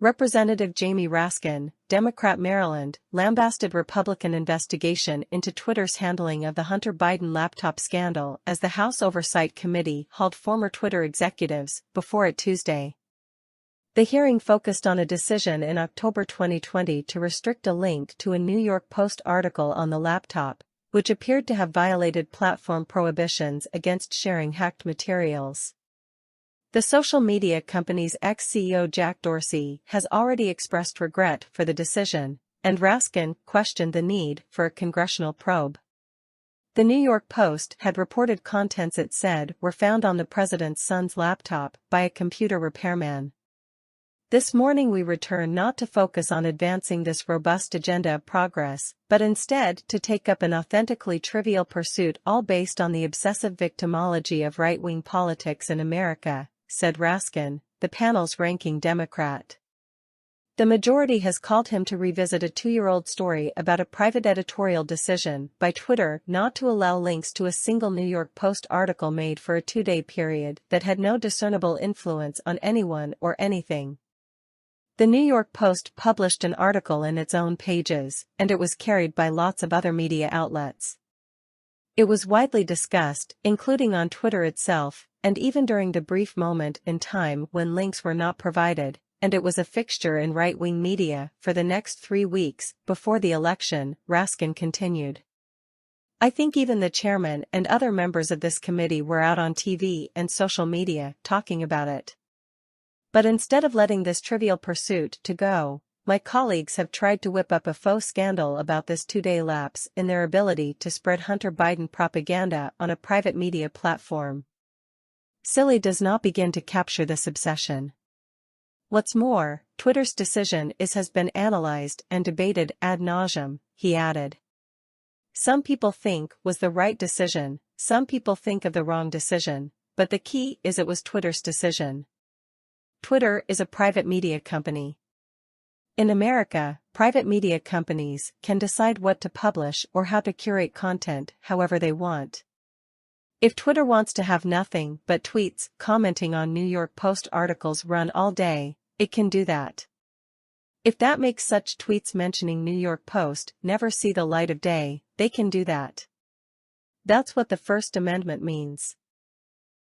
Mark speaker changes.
Speaker 1: Representative Jamie Raskin, Democrat Maryland, lambasted Republican investigation into Twitter's handling of the Hunter Biden laptop scandal as the House Oversight Committee hauled former Twitter executives before it Tuesday. The hearing focused on a decision in October 2020 to restrict a link to a New York Post article on the laptop, which appeared to have violated platform prohibitions against sharing hacked materials. The social media company's ex-CEO Jack Dorsey has already expressed regret for the decision, and Raskin questioned the need for a congressional probe. The New York Post had reported contents it said were found on the president's son's laptop by a computer repairman. This morning we return not to focus on advancing this robust agenda of progress, but instead to take up an authentically trivial pursuit all based on the obsessive victimology of right-wing politics in America, said Raskin, the panel's ranking Democrat. The majority has called him to revisit a 2-year-old story about a private editorial decision by Twitter not to allow links to a single New York Post article made for a 2-day period that had no discernible influence on anyone or anything. The New York Post published an article in its own pages, and it was carried by lots of other media outlets. It was widely discussed, including on Twitter itself, and even during the brief moment in time when links were not provided, and it was a fixture in right-wing media for the next 3 weeks before the election, Raskin continued. I think even the chairman and other members of this committee were out on TV and social media talking about it. But instead of letting this trivial pursuit to go, my colleagues have tried to whip up a faux scandal about this 2-day lapse in their ability to spread Hunter Biden propaganda on a private media platform. Silly does not begin to capture this obsession. What's more, Twitter's decision has been analyzed and debated ad nauseum, he added. Some people think was the right decision, some people think of the wrong decision, but the key is it was Twitter's decision. Twitter is a private media company. In America, private media companies can decide what to publish or how to curate content however they want. If Twitter wants to have nothing but tweets commenting on New York Post articles run all day, it can do that. If that makes such tweets mentioning New York Post never see the light of day, they can do that. That's what the First Amendment means.